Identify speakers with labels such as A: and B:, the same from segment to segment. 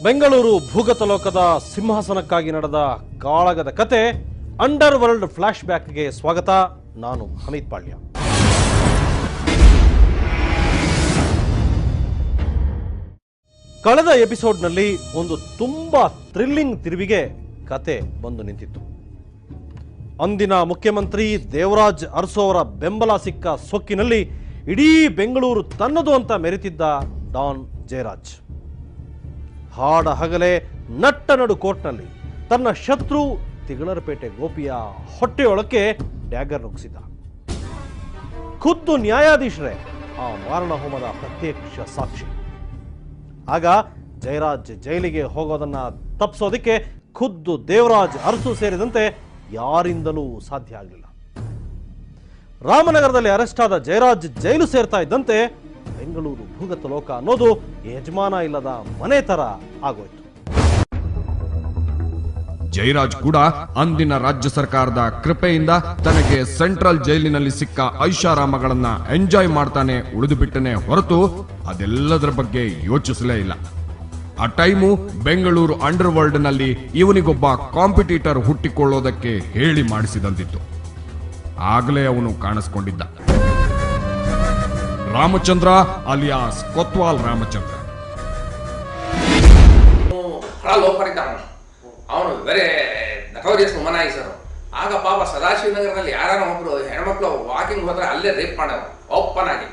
A: ಬೆಂಗಳೂರು ಭೂಗತ ಲೋಕದ ಸಿಂಹಾಸನಕ್ಕಾಗಿ ನಡೆದ ಕಾಳಗದ ಕತೆ ಅಂಡರ್ ವರ್ಲ್ಡ್ ಫ್ಲಾಶ್ ಬ್ಯಾಕ್ಗೆ ಸ್ವಾಗತ. ನಾನು ಹಮೀದ್ ಪಾಳ್ಯ. ಕಳೆದ ಎಪಿಸೋಡ್ನಲ್ಲಿ ಒಂದು ತುಂಬಾ ಥ್ರಿಲ್ಲಿಂಗ್ ತಿರುವಿಗೆ ಕತೆ ಬಂದು ನಿಂತಿತ್ತು. ಅಂದಿನ ಮುಖ್ಯಮಂತ್ರಿ ದೇವರಾಜ್ ಅರಸು ಅವರ ಬೆಂಬಲ ಸಿಕ್ಕ ಸೊಕ್ಕಿನಲ್ಲಿ ಇಡೀ ಬೆಂಗಳೂರು ತನ್ನದು ಅಂತ ಮೆರೆತಿದ್ದ ಡಾನ್ ಜಯರಾಜ್ ಹಾಡ ಹಗಲೇ ನಟ್ಟ ನಡು ಕೋರ್ಟ್ನಲ್ಲಿ ತನ್ನ ಶತ್ರು ತಿಗಳರಪೇಟೆ ಗೋಪಿಯ ಹೊಟ್ಟೆಯೊಳಕ್ಕೆ ಡ್ಯಾಗರ್ ನುಗ್ಗಿಸಿದ್ದ. ಖುದ್ದು ನ್ಯಾಯಾಧೀಶರೇ ಆ ಮಾರಣ ಹೋಮದ ಪ್ರತ್ಯಕ್ಷ ಸಾಕ್ಷಿ. ಆಗ ಜಯರಾಜ್ ಜೈಲಿಗೆ ಹೋಗೋದನ್ನ ತಪ್ಪಿಸೋದಕ್ಕೆ ಖುದ್ದು ದೇವರಾಜ್ ಅರಸು ಸೇರಿದಂತೆ ಯಾರಿಂದಲೂ ಸಾಧ್ಯ ಆಗಲಿಲ್ಲ. ರಾಮನಗರದಲ್ಲಿ ಅರೆಸ್ಟ್ ಆದ ಜಯರಾಜ್ ಜೈಲು ಸೇರ್ತಾ ಇದ್ದಂತೆ ಬೆಂಗಳೂರು ಭೂಗತ ಲೋಕ ಅನ್ನೋದು ಯಜಮಾನ ಇಲ್ಲದ ಮನೆ ತರ ಆಗೋಯ್ತು.
B: ಜಯರಾಜ್ ಕೂಡ ಅಂದಿನ ರಾಜ್ಯ ಸರ್ಕಾರದ ಕೃಪೆಯಿಂದ ತನಗೆ ಸೆಂಟ್ರಲ್ ಜೈಲಿನಲ್ಲಿ ಸಿಕ್ಕ ಐಷಾರಾಮಗಳನ್ನ ಎಂಜಾಯ್ ಮಾಡ್ತಾನೆ ಉಳಿದು ಬಿಟ್ಟನೆ ಹೊರತು ಅದೆಲ್ಲದರ ಬಗ್ಗೆ ಯೋಚಿಸಲೇ ಇಲ್ಲ. ಆ ಟೈಮು ಬೆಂಗಳೂರು ಅಂಡರ್ ವರ್ಲ್ಡ್ ನಲ್ಲಿ ಇವನಿಗೊಬ್ಬ ಕಾಂಪಿಟೀಟರ್ ಹುಟ್ಟಿಕೊಳ್ಳೋದಕ್ಕೆ ಹೇಳಿ ಮಾಡಿಸಿದಂತಿತ್ತು. ಆಗಲೇ ಅವನು ಕಾಣಿಸ್ಕೊಂಡಿದ್ದ. ರಾಮಚಂದ್ರ ಅಲಿಯಾಸ್ ಕೊತ್ವಾಲ್ ರಾಮಚಂದ್ರ.
C: ಅವನು ವೆರಿ ನಟೋರಿಯಸ್ ವುಮನೈಸರ್. ಆಗ ಪಾಪ ಸದಾಶಿವನಗರದಲ್ಲಿ ಯಾರು ಒಬ್ರು ಹೆಣ್ಮಕ್ಳು ವಾಕಿಂಗ್ ಹೋದ್ರೆ ಅಲ್ಲೇ ರೇಪ್ ಮಾಡೋರು ಓಪನ್ ಆಗಿ.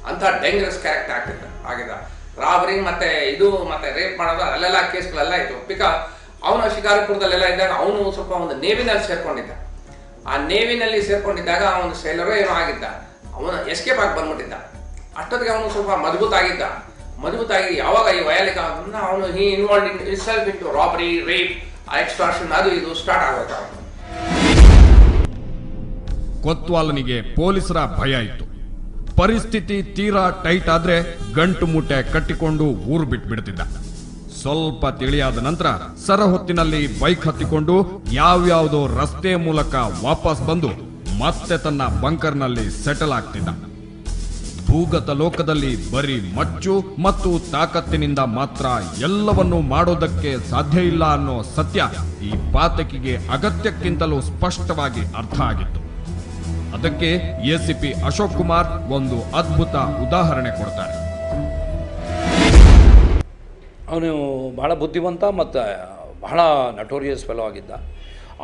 C: ಅಂತ ಡೇಂಜರಸ್ ಕ್ಯಾರೆಕ್ಟರ್ ಆಗಿದ್ದ. ರಾಬರಿ ಮತ್ತೆ ರೇಪ್ ಮಾಡೋದು ಅಲ್ಲೆಲ್ಲ ಕೇಸ್ಗಳೆಲ್ಲ ಇತ್ತು. ಬಿಕಾಸ್ ಅವನು ಶಿಕಾರಿಪುರದಲ್ಲೆಲ್ಲ ಇದ್ದಾಗ ಅವನು ಸ್ವಲ್ಪ ಒಂದು ನೇವಿನಲ್ಲಿ ಸೇರ್ಕೊಂಡಿದ್ದ. ಆ ನೇವಿನಲ್ಲಿ ಸೇರ್ಕೊಂಡಿದ್ದಾಗ ಅವನು ಸೇಲರೋ ಏನೋ ಆಗಿದ್ದ. ಅವನು ಎಸ್ಕೇಪ್ ಆಗಿ ಬಂದ್ಬಿಟ್ಟಿದ್ದ. ಅಷ್ಟೊತ್ತಿಗೆ ಅವನು ಸ್ವಲ್ಪ ಮಜಬೂತಾಗಿ ಯಾವಾಗ ಈ ವಯಾಲಿಕ ಅವನು he involve in itself into robbery, rape, extortion ಅದು ಇದು ಸ್ಟಾರ್ಟ್ ಆಗುತ್ತೆ.
B: ಕೊತ್ವಾಲನಿಗೆ ಪೊಲೀಸರ ಭಯ ಇತ್ತು. ಪರಿಸ್ಥಿತಿ ತೀರಾ ಟೈಟ್ ಆದ್ರೆ ಗಂಟು ಮೂಟೆ ಕಟ್ಟಿಕೊಂಡು ಊರು ಬಿಟ್ಬಿಡ್ತಿದ್ದ. ಸ್ವಲ್ಪ ತಿಳಿಯಾದ ನಂತರ ಸರಹೊತ್ತಿನಲ್ಲಿ ಬೈಕ್ ಹತ್ತಿಕೊಂಡು ಯಾವ್ಯಾವುದೋ ರಸ್ತೆ ಮೂಲಕ ವಾಪಸ್ ಬಂದು ಮತ್ತೆ ತನ್ನ ಬಂಕರ್ನಲ್ಲಿ ಸೆಟಲ್ ಆಗ್ತಿದ್ದ. ಭೂಗತ ಲೋಕದಲ್ಲಿ ಬರೀ ಮಚ್ಚು ಮತ್ತು ತಾಕತ್ತಿನಿಂದ ಮಾತ್ರ ಎಲ್ಲವನ್ನೂ ಮಾಡೋದಕ್ಕೆ ಸಾಧ್ಯ ಇಲ್ಲ ಅನ್ನೋ ಸತ್ಯ ಈ ಪಾತಕಿಗೆ ಅಗತ್ಯಕ್ಕಿಂತಲೂ ಸ್ಪಷ್ಟವಾಗಿ ಅರ್ಥ ಆಗಿತ್ತು. ಅದಕ್ಕೆ ಎಸಿಪಿ ಅಶೋಕ್ ಕುಮಾರ್ ಒಂದು ಅದ್ಭುತ ಉದಾಹರಣೆ ಕೊಡ್ತಾರೆ.
D: ಅವನು ಬಹಳ ಬುದ್ಧಿವಂತ ಮತ್ತು ಬಹಳ ನಟೋರಿಯಸ್ ಫೆಲೋ ಆಗಿದ್ದ.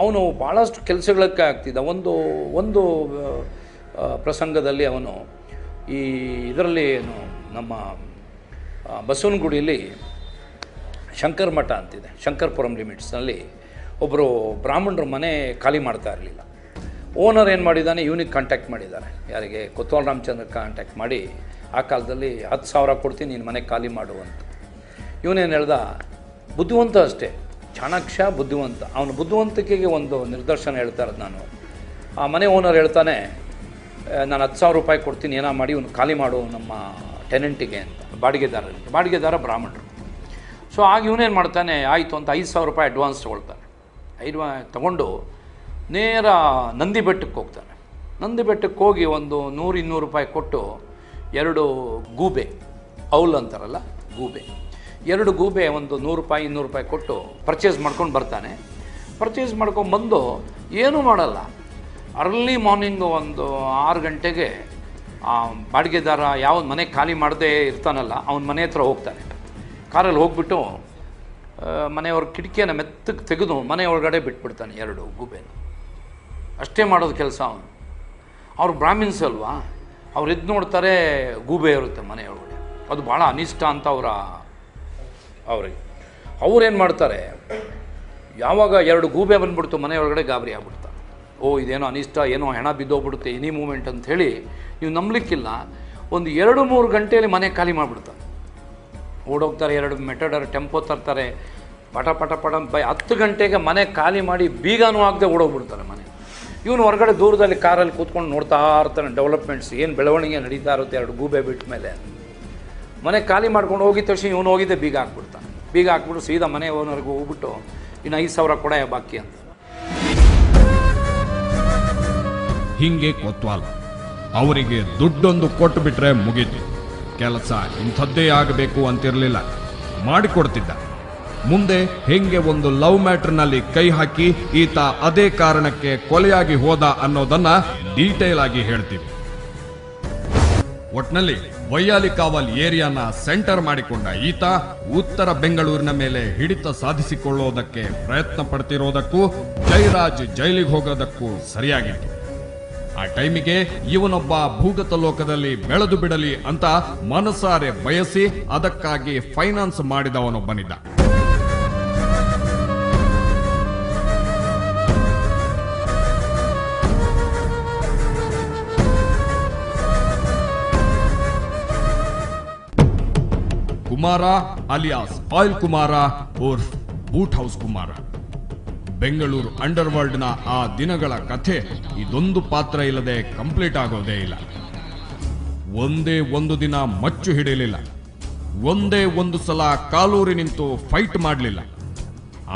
D: ಅವನು ಭಾಳಷ್ಟು ಕೆಲಸಗಳಕ್ಕೆ ಆಗ್ತಿದ್ದ. ಒಂದು ಪ್ರಸಂಗದಲ್ಲಿ ಅವನು ಇದರಲ್ಲಿ ನಮ್ಮ ಬಸವನಗುಡಿಯಲ್ಲಿ ಶಂಕರ್ ಮಠ ಅಂತಿದೆ, ಶಂಕರ್ಪುರಂ ಲಿಮಿಟ್ಸ್ನಲ್ಲಿ ಒಬ್ಬರು ಬ್ರಾಹ್ಮಣರ ಮನೆ ಖಾಲಿ ಮಾಡ್ತಾ ಇರಲಿಲ್ಲ. ಓನರ್ ಏನು ಮಾಡಿದ್ದಾನೆ, ಇವನಿಗೆ ಕಾಂಟ್ಯಾಕ್ಟ್ ಮಾಡಿದ್ದಾರೆ. ಯಾರಿಗೆ? ಕೊತ್ವಾಲ್ ರಾಮಚಂದ್ರ ಕಾಂಟ್ಯಾಕ್ಟ್ ಮಾಡಿ ಆ ಕಾಲದಲ್ಲಿ 10,000 ಕೊಡ್ತೀನಿ ನೀನು ಮನೆ ಖಾಲಿ ಮಾಡು ಅಂತ. ಇವನೇನು ಹೇಳ್ದ, ಬುದ್ಧಿವಂತ ಅಷ್ಟೇ, ಚಾಣಾಕ್ಷ ಬುದ್ಧಿವಂತ. ಅವನ ಬುದ್ಧಿವಂತಿಕೆಗೆ ಒಂದು ನಿದರ್ಶನ ಹೇಳ್ತಾ ಇರೋದು ನಾನು. ಆ ಮನೆ ಓನರ್ ಹೇಳ್ತಾನೆ, ನಾನು 10,000 ರೂಪಾಯಿ ಕೊಡ್ತೀನಿ, ಏನೋ ಮಾಡಿ ಇವನು ಖಾಲಿ ಮಾಡು ನಮ್ಮ ಟೆನೆಂಟಿಗೆ ಅಂತ. ಬಾಡಿಗೆದಾರ ಬ್ರಾಹ್ಮಣರು. ಸೊ ಆಗ ಇವನೇನು ಮಾಡ್ತಾನೆ, ಆಯಿತು ಅಂತ 5,000 ರೂಪಾಯಿ ಅಡ್ವಾನ್ಸ್ ತೊಗೊಳ್ತಾನೆ. ತೊಗೊಂಡು ನೇರ ನಂದಿ ಬೆಟ್ಟಕ್ಕೆ ಹೋಗ್ತಾನೆ. ನಂದಿ ಬೆಟ್ಟಕ್ಕೆ ಹೋಗಿ ಒಂದು 100-200 ರೂಪಾಯಿ ಕೊಟ್ಟು 2 ಗೂಬೆ, ಔಲ್ ಅಂತಾರಲ್ಲ ಗೂಬೆ, 2 ಗೂಬೆ ಒಂದು 100 ರೂಪಾಯಿ 200 ರೂಪಾಯಿ ಕೊಟ್ಟು ಪರ್ಚೇಸ್ ಮಾಡ್ಕೊಂಡು ಬರ್ತಾನೆ. ಪರ್ಚೇಸ್ ಮಾಡ್ಕೊಂಡು ಬಂದು ಏನೂ ಮಾಡಲ್ಲ. ಅರ್ಲಿ ಮಾರ್ನಿಂಗು ಒಂದು 6 ಗಂಟೆಗೆ ಬಾಡಿಗೆದಾರ ಯಾವ ಮನೆ ಖಾಲಿ ಮಾಡದೇ ಇರ್ತಾನಲ್ಲ ಅವನ ಮನೆ ಹತ್ರ ಹೋಗ್ತಾನೆ. ಕಾರಲ್ಲಿ ಹೋಗ್ಬಿಟ್ಟು ಮನೆಯವ್ರ ಕಿಟಕಿಯನ್ನು ಮೆತ್ತಗೆ ತೆಗೆದು ಮನೆ ಒಳಗಡೆ ಬಿಟ್ಬಿಡ್ತಾನೆ 2 ಗೂಬೆನ. ಅಷ್ಟೇ ಮಾಡೋದು ಕೆಲಸ ಅವನು. ಅವ್ರು ಬ್ರಾಹ್ಮಿನ್ಸ್ ಅಲ್ವಾ, ಅವ್ರು ಎದ್ದು ನೋಡ್ತಾರೆ ಗೂಬೆ ಇರುತ್ತೆ ಮನೆಯೊಳಗಡೆ. ಅದು ಭಾಳ ಅನಿಷ್ಟ ಅಂತ ಅವ್ರಿಗೆ. ಅವ್ರೇನು ಮಾಡ್ತಾರೆ, ಯಾವಾಗ 2 ಗೂಬೆ ಬಂದ್ಬಿಡ್ತು ಮನೆಯೊಳಗಡೆ ಗಾಬರಿ ಆಗ್ಬಿಡ್ತಾರೆ. ಇದೇನೋ ಅನಿಷ್ಟ, ಏನೋ ಹೆಣ ಬಿದ್ದೋಗ್ಬಿಡುತ್ತೆ ಎನಿ ಮೂಮೆಂಟ್ ಅಂತ ಹೇಳಿ ನೀವು ನಂಬಲಿಕ್ಕಿಲ್ಲ, ಒಂದು 2-3 ಗಂಟೆಯಲ್ಲಿ ಮನೆ ಖಾಲಿ ಮಾಡಿಬಿಡ್ತಾರೆ. ಓಡೋಗ್ತಾರೆ, 2 ಮೆಟಡರ್ ಟೆಂಪೋ ತರ್ತಾರೆ, ಪಟ 10 ಗಂಟೆಗೆ ಮನೆ ಖಾಲಿ ಮಾಡಿ ಬೀಗನೂ ಆಗದೆ ಓಡೋಗ್ಬಿಡ್ತಾರೆ ಮನೆ. ಇವನು ಹೊರಗಡೆ ದೂರದಲ್ಲಿ ಕಾರಲ್ಲಿ ಕೂತ್ಕೊಂಡು ನೋಡ್ತಾ ಇರ್ತಾನೆ ಡೆವಲಪ್ಮೆಂಟ್ಸ್, ಏನು ಬೆಳವಣಿಗೆ ನಡೀತಾ ಇರುತ್ತೆ 2 ಗೂಬೆ ಬಿಟ್ಟ ಮೇಲೆ. ಮನೆ ಖಾಲಿ ಮಾಡ್ಕೊಂಡು ಹೋಗಿದ ತಕ್ಷಣ ಇವನು ಹೋಗಿದ್ದೆ ಬೀಗ ಹಾಕ್ಬಿಡ್ತಾನೆ. ಬೀಗ ಹಾಕ್ಬಿಟ್ಟು ಸೀದಾ ಮನೆ ಓನರ್ಗೆ ಹೋಗ್ಬಿಟ್ಟು ಇನ್ನು 5,000 ಕೊಡ ಬಾಕಿ ಅಂತ.
B: ಹಿಂಗೆ ಕೊತ್ವಾಲ್ ಅವರಿಗೆ ದುಡ್ಡೊಂದು ಕೊಟ್ಟು ಬಿಟ್ರೆ ಮುಗೀತು. ಕೆಲಸ ಇಂಥದ್ದೇ ಆಗಬೇಕು ಅಂತಿರಲಿಲ್ಲ, ಮಾಡಿಕೊಡ್ತಿದ್ದ. ಮುಂದೆ ಹೆಂಗೆ ಒಂದು ಲವ್ ಮ್ಯಾಟರ್ನಲ್ಲಿ ಕೈ ಹಾಕಿ ಈತ ಅದೇ ಕಾರಣಕ್ಕೆ ಕೊಲೆಯಾಗಿ ಹೋದ ಅನ್ನೋದನ್ನ ಡೀಟೇಲ್ ಆಗಿ ಹೇಳ್ತೀವಿ. ಒಟ್ನಲ್ಲಿ ವೈಯಾಲಿ ಕಾವಲ್ ಏರಿಯಾನ ಸೆಂಟರ್ ಮಾಡಿಕೊಂಡ ಈತ ಉತ್ತರ ಬೆಂಗಳೂರಿನ ಮೇಲೆ ಹಿಡಿತ ಸಾಧಿಸಿಕೊಳ್ಳೋದಕ್ಕೆ ಪ್ರಯತ್ನ ಪಡ್ತಿರೋದಕ್ಕೂ ಜಯರಾಜ್ ಜೈಲಿಗೆ ಹೋಗೋದಕ್ಕೂ ಸರಿಯಾಗಿತ್ತು. ಆ ಟೈಮಿಗೆ ಇವನೊಬ್ಬ ಭೂಗತ ಲೋಕದಲ್ಲಿ ಬೆಳೆದು ಬಿಡಲಿ ಅಂತ ಮನಸಾರೆ ಬಯಸಿ ಅದಕ್ಕಾಗಿ ಫೈನಾನ್ಸ್ ಮಾಡಿದವನೊಬ್ಬನಿದ್ದ. ಕುಮಾರ ಅಲಿಯಾಸ್ ಆಯಿಲ್ ಕುಮಾರ ಉರ್ಫ್ ಬೂಟ್ ಹೌಸ್ ಕುಮಾರ. ಬೆಂಗಳೂರು ಅಂಡರ್ ವರ್ಲ್ಡ್ನ ಆ ದಿನಗಳ ಕಥೆ ಇದೊಂದು ಪಾತ್ರ ಇಲ್ಲದೆ ಕಂಪ್ಲೀಟ್ ಆಗೋದೇ ಇಲ್ಲ. ಒಂದೇ ಒಂದು ದಿನ ಮಚ್ಚು ಹಿಡಿಯಲಿಲ್ಲ, ಒಂದೇ ಒಂದು ಸಲ ಕಾಲೂರಿ ನಿಂತು ಫೈಟ್ ಮಾಡಲಿಲ್ಲ.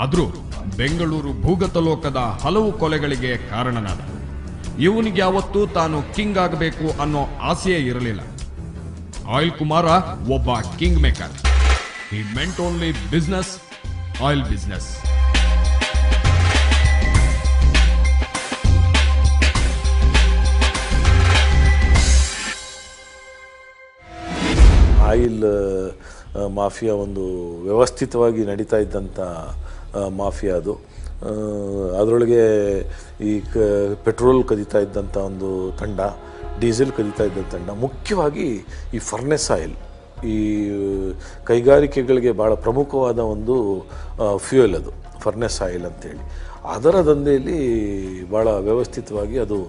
B: ಆದ್ರೂ ಬೆಂಗಳೂರು ಭೂಗತ ಲೋಕದ ಹಲವು ಕೊಲೆಗಳಿಗೆ ಕಾರಣನಾದ. ಇವನಿಗೆ ಯಾವತ್ತೂ ತಾನು ಕಿಂಗ್ ಆಗಬೇಕು ಅನ್ನೋ ಆಸೆಯೇ ಇರಲಿಲ್ಲ. ಆಯಿಲ್ ಕುಮಾರ ಒಬ್ಬ king maker. He meant only business, oil business.
E: Oil mafia ಒಂದು ವ್ಯವಸ್ಥಿತವಾಗಿ ನಡೀತಾ ಇದ್ದಂಥ ಮಾಫಿಯಾ ಅದು. ಅದರೊಳಗೆ ಈ ಪೆಟ್ರೋಲ್ ಕದೀತಾ ಇದ್ದಂಥ ಒಂದು ತಂಡ, ಡೀಸೆಲ್ ಕದೀತಾ ಇದ್ದ ತಂಡ, ಮುಖ್ಯವಾಗಿ ಈ ಫರ್ನೆಸ್ ಆಯಿಲ್, ಈ ಕೈಗಾರಿಕೆಗಳಿಗೆ ಭಾಳ ಪ್ರಮುಖವಾದ ಒಂದು ಫ್ಯೂಯಲ್ ಅದು ಫರ್ನೆಸ್ ಆಯಿಲ್ ಅಂತೇಳಿ. ಅದರ ದಂಧೆಯಲ್ಲಿ ಭಾಳ ವ್ಯವಸ್ಥಿತವಾಗಿ ಅದು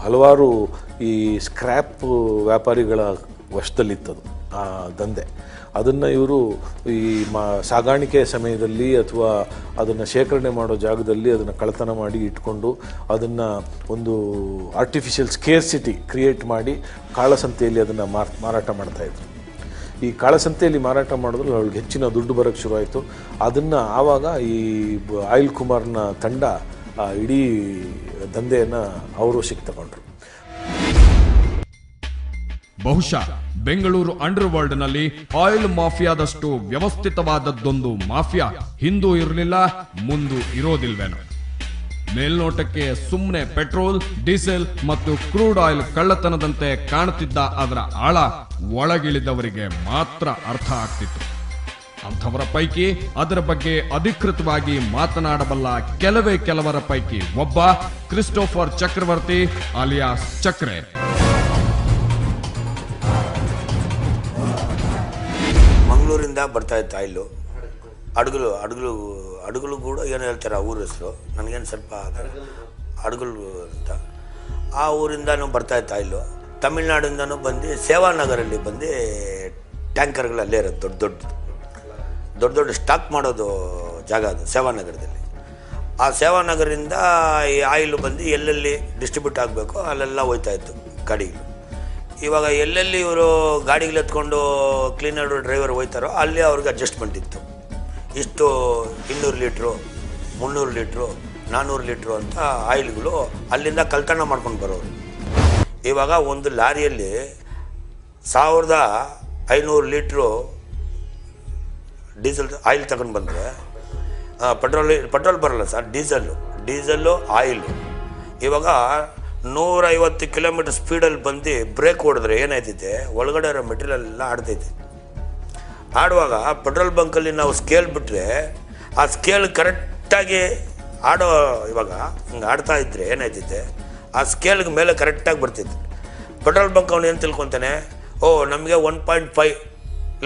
E: ಹಲವಾರು ಈ ಸ್ಕ್ರ್ಯಾಪ್ ವ್ಯಾಪಾರಿಗಳ ವಶದಲ್ಲಿತ್ತದು ಆ ದಂಧೆ. ಅದನ್ನು ಇವರು ಈ ಸಾಗಾಣಿಕೆ ಸಮಯದಲ್ಲಿ ಅಥವಾ ಅದನ್ನು ಶೇಖರಣೆ ಮಾಡೋ ಜಾಗದಲ್ಲಿ ಅದನ್ನು ಕಳ್ಳತನ ಮಾಡಿ ಇಟ್ಕೊಂಡು ಅದನ್ನು ಒಂದು ಆರ್ಟಿಫಿಷಿಯಲ್ ಸ್ಕೇರ್ಸಿಟಿ ಕ್ರಿಯೇಟ್ ಮಾಡಿ ಕಾಳಸಂತೆಯಲ್ಲಿ ಅದನ್ನು ಮಾರಾಟ ಮಾಡ್ತಾಯಿದ್ರು. ಈ ಕಾಳಸಂತೆಯಲ್ಲಿ ಮಾರಾಟ ಮಾಡಿದ್ರು ಅವ್ಳಿಗೆ ಹೆಚ್ಚಿನ ದುಡ್ಡು ಬರೋಕ್ಕೆ ಶುರುವಾಯಿತು. ಅದನ್ನು ಆವಾಗ ಈ ಆಯಿಲ್ ಕುಮಾರ್ನ ತಂಡ ಇಡೀ ದಂಧೆಯನ್ನು ಅವರು ವಶಕ್ಕೆ ತಗೊಂಡ್ರು.
B: ಬಹುಶಃ ಬೆಂಗಳೂರು ಅಂಡರ್ ವರ್ಲ್ಡ್ ನಲ್ಲಿ ಆಯಿಲ್ ಮಾಫಿಯಾದಷ್ಟು ವ್ಯವಸ್ಥಿತವಾದದ್ದೊಂದು ಮಾಫಿಯಾ ಹಿಂದೂ ಇರಲಿಲ್ಲ, ಮುಂದೂ ಇರೋದಿಲ್ವೇನೋ. ಮೇಲ್ನೋಟಕ್ಕೆ ಸುಮ್ಮನೆ ಪೆಟ್ರೋಲ್, ಡೀಸೆಲ್ ಮತ್ತು ಕ್ರೂಡ್ ಆಯಿಲ್ ಕಳ್ಳತನದಂತೆ ಕಾಣುತ್ತಿದ್ದ ಅದರ ಆಳ ಒಳಗಿಳಿದವರಿಗೆ ಮಾತ್ರ ಅರ್ಥ ಆಗ್ತಿತ್ತು. ಅಂಥವರ ಪೈಕಿ ಅದರ ಬಗ್ಗೆ ಅಧಿಕೃತವಾಗಿ ಮಾತನಾಡಬಲ್ಲ ಕೆಲವರ ಪೈಕಿ ಒಬ್ಬ ಕ್ರಿಸ್ಟೋಫರ್ ಚಕ್ರವರ್ತಿ ಅಲಿಯಾಸ್ ಚಕ್ರೆ.
F: ಮಂಗಳೂರಿಂದ ಬರ್ತಾ ಇತ್ತು ಆಯಿಲು. ಅಡುಗಲು ಕೂಡ ಏನು ಹೇಳ್ತಾರೆ ಆ ಊರ ಹೆಸರು, ನನಗೇನು ಸ್ವಲ್ಪ ಅಡುಗಲು ಅಂತ. ಆ ಊರಿಂದನೂ ಬರ್ತಾ ಇತ್ತು ಆಯಿಲು. ತಮಿಳ್ನಾಡಿಂದನೂ ಬಂದು ಸೇವಾನಗರಲ್ಲಿ ಬಂದು ಟ್ಯಾಂಕರ್ಗಳಲ್ಲೇ ಇರೋದು, ದೊಡ್ಡ ಸ್ಟಾಕ್ ಮಾಡೋದು ಜಾಗ ಅದು ಸೇವಾನಗರದಲ್ಲಿ. ಆ ಸೇವಾನಗರದಿಂದ ಈ ಆಯಿಲು ಬಂದು ಎಲ್ಲೆಲ್ಲಿ ಡಿಸ್ಟ್ರಿಬ್ಯೂಟ್ ಆಗಬೇಕು ಅಲ್ಲೆಲ್ಲ ಹೋಯ್ತಾಯಿತ್ತು ಗಾಡಿಗಳು. ಇವಾಗ ಎಲ್ಲೆಲ್ಲಿ ಇವರು ಗಾಡಿಗಳು ಎತ್ಕೊಂಡು ಕ್ಲೀನರ್ ಡ್ರೈವರ್ ಹೋಯ್ತಾರೋ ಅಲ್ಲಿ ಅವ್ರಿಗೆ ಅಡ್ಜಸ್ಟ್ಮೆಂಟ್ ಇತ್ತು. ಇಷ್ಟು 200 ಲೀಟ್ರು, 300 ಲೀಟ್ರು, 400 ಲೀಟ್ರು ಅಂತ ಆಯಿಲ್ಗಳು ಅಲ್ಲಿಂದ ಕಳ್ತನ ಮಾಡ್ಕೊಂಡು ಬರೋರು. ಇವಾಗ ಒಂದು ಲಾರಿಯಲ್ಲಿ 1500 ಲೀಟ್ರು ಡೀಸೆಲ್ ಆಯಿಲ್ ತಗೊಂಡು ಬಂದರೆ, ಪೆಟ್ರೋಲ್ ಬರಲ್ಲ ಸರ್, ಡೀಸೆಲ್ಲು ಆಯಿಲು. ಇವಾಗ 150 ಕಿಲೋಮೀಟರ್ ಸ್ಪೀಡಲ್ಲಿ ಬಂದು ಬ್ರೇಕ್ ಹೊಡೆದ್ರೆ ಏನಾಯ್ತೈತೆ, ಒಳಗಡೆ ಇರೋ ಮೆಟೀರಿಯಲ್ ಎಲ್ಲ ಆಡ್ತೈತೆ. ಆಡುವಾಗ ಪೆಟ್ರೋಲ್ ಬಂಕಲ್ಲಿ ನಾವು ಸ್ಕೇಲ್ ಬಿಟ್ಟರೆ ಆ ಸ್ಕೇಲ್ ಕರೆಕ್ಟಾಗಿ ಇವಾಗ ಹಿಂಗೆ ಆಡ್ತಾ ಇದ್ದರೆ ಏನಾಯ್ತೈತೆ, ಆ ಸ್ಕೇಲ್ಗೆ ಮೇಲೆ ಕರೆಕ್ಟಾಗಿ ಬರ್ತೈತೆ. ಪೆಟ್ರೋಲ್ ಬಂಕ್ ಅವನು ಏನು ತಿಳ್ಕೊತಾನೆ, ನಮಗೆ 1.5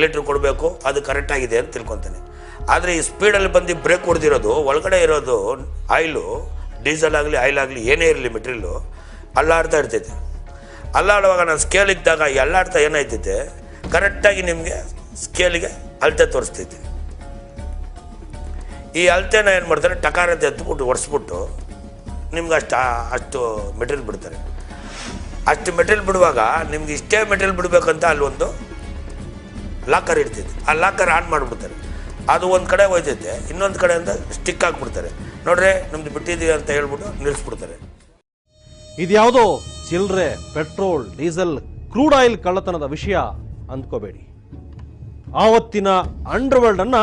F: ಲೀಟ್ರ್ ಕೊಡಬೇಕು, ಅದು ಕರೆಕ್ಟಾಗಿದೆ ಅಂತ ತಿಳ್ಕೊತಾನೆ. ಆದರೆ ಈ ಸ್ಪೀಡಲ್ಲಿ ಬಂದು ಬ್ರೇಕ್ ಹೊಡೆದಿರೋದು ಒಳಗಡೆ ಇರೋದು ಆಯಿಲು, ಡೀಸೆಲ್ ಆಗಲಿ ಆಯಿಲ್ ಆಗಲಿ ಏನೇ ಇರಲಿ ಮೆಟೀರಿಯಲು ಅಲ್ಲಾಡ್ತಾ ಇರ್ತೈತೆ. ಅಲ್ಲಾಡುವಾಗ ನಾನು ಸ್ಕೇಲಿಗೆ ದಾಗ ಅಲ್ಲಾಡ್ತಾ ಏನಾಯ್ತೈತೆ, ಕರೆಕ್ಟಾಗಿ ನಿಮಗೆ ಸ್ಕೇಲಿಗೆ ಅಳತೆ ತೋರಿಸ್ತೈತೆ. ಈ ಅಳತೆನ ಏನು ಮಾಡ್ತಾರೆ, ಟಕಾರ ಅಂತ ಎತ್ಬಿಟ್ಟು ಒರೆಸ್ಬಿಟ್ಟು ನಿಮ್ಗೆ ಅಷ್ಟು ಮೆಟೀರಿಯಲ್ ಬಿಡ್ತಾರೆ. ಅಷ್ಟು ಮೆಟೀರಿಯಲ್ ಬಿಡುವಾಗ ನಿಮ್ಗೆ ಇಷ್ಟೇ ಮೆಟೀರಿಯಲ್ ಬಿಡಬೇಕಂತ ಅಲ್ಲಿ ಒಂದು ಲಾಕರ್ ಇರ್ತೈತೆ. ಆ ಲಾಕರ್ ಆನ್ ಮಾಡಿಬಿಡ್ತಾರೆ. ಅದು ಒಂದು ಕಡೆ ಹೋಯ್ತೈತೆ, ಇನ್ನೊಂದು ಕಡೆಯಿಂದ ಸ್ಟಿಕ್ ಹಾಕ್ಬಿಡ್ತಾರೆ. ನೋಡ್ರಿ ನಮ್ದು ಬಿಟ್ಟಿದ್ದೀವಿ ಅಂತ ಹೇಳ್ಬಿಟ್ಟು ನಿಲ್ಲಿಸ್ಬಿಡ್ತಾರೆ.
A: ಇದ್ಯಾವುದೋ ಚಿಲ್ಲರೆ ಪೆಟ್ರೋಲ್, ಡೀಸೆಲ್, ಕ್ರೂಡ್ ಆಯಿಲ್ ಕಳ್ಳತನದ ವಿಷಯ ಅಂದ್ಕೋಬೇಡಿ. ಆವತ್ತಿನ ಅಂಡರ್ ವರ್ಲ್ಡ್ ಅನ್ನ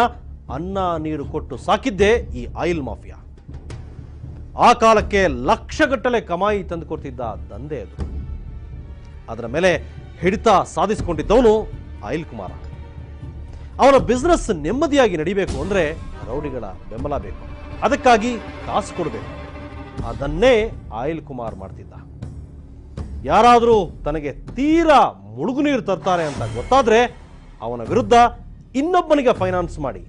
A: ಅನ್ನ ನೀರು ಕೊಟ್ಟು ಸಾಕಿದ್ದೇ ಈ ಆಯಿಲ್ ಮಾಫಿಯಾ. ಆ ಕಾಲಕ್ಕೆ ಲಕ್ಷಗಟ್ಟಲೆ ಕಮಾಯಿ ತಂದುಕೊಡ್ತಿದ್ದ ದಂಧೆ ಅದು. ಅದರ ಮೇಲೆ ಹಿಡಿತ ಸಾಧಿಸಿಕೊಂಡಿದ್ದವನು ಆಯಿಲ್ ಕುಮಾರ. ಅವನ ಬಿಸ್ನೆಸ್ ನೆಮ್ಮದಿಯಾಗಿ ನಡಿಬೇಕು ಅಂದರೆ ರೌಡಿಗಳ ಬೆಂಬಲ ಬೇಕು, ಅದಕ್ಕಾಗಿ ಕಾಸು ಕೊಡಬೇಕು. ಅದನ್ನೇ ಆಯಿಲ್ ಕುಮಾರ್ ಮಾಡ್ತಿದ್ದ. ಯಾರಾದರೂ ತನಗೆ ತೀರಾ ಮುಳುಗು ನೀರು ತರ್ತಾರೆ ಅಂತ ಗೊತ್ತಾದ್ರೆ ಅವನ ವಿರುದ್ಧ ಇನ್ನೊಬ್ಬನಿಗೆ ಫೈನಾನ್ಸ್ ಮಾಡಿ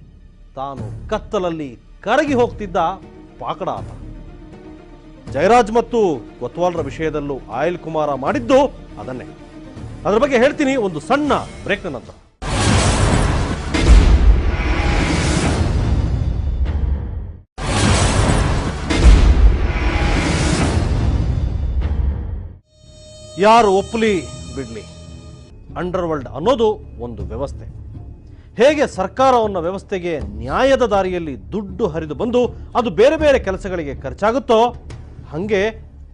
A: ತಾನು ಕತ್ತಲಲ್ಲಿ ಕರಗಿ ಹೋಗ್ತಿದ್ದ ಪಾಕಡ ಆತ. ಜಯರಾಜ್ ಮತ್ತು ಕೊತ್ವಾಲ್ರ ವಿಷಯದಲ್ಲೂ ಆಯಿಲ್ ಕುಮಾರ ಮಾಡಿದ್ದು ಅದನ್ನೇ. ಅದರ ಬಗ್ಗೆ ಹೇಳ್ತೀನಿ ಒಂದು ಸಣ್ಣ ಬ್ರೇಕ್ನ ನಂತರ. ಯಾರು ಒಪ್ಪಲಿ ಬಿಡ್ಲಿ, ಅಂಡರ್ ವರ್ಲ್ಡ್ ಅನ್ನೋದು ಒಂದು ವ್ಯವಸ್ಥೆ. ಹೇಗೆ ಸರ್ಕಾರವನ್ನ ವ್ಯವಸ್ಥೆಗೆ ನ್ಯಾಯದ ದಾರಿಯಲ್ಲಿ ದುಡ್ಡು ಹರಿದು ಬಂದು ಅದು ಬೇರೆ ಬೇರೆ ಕೆಲಸಗಳಿಗೆ ಖರ್ಚಾಗುತ್ತೋ, ಹಾಗೆ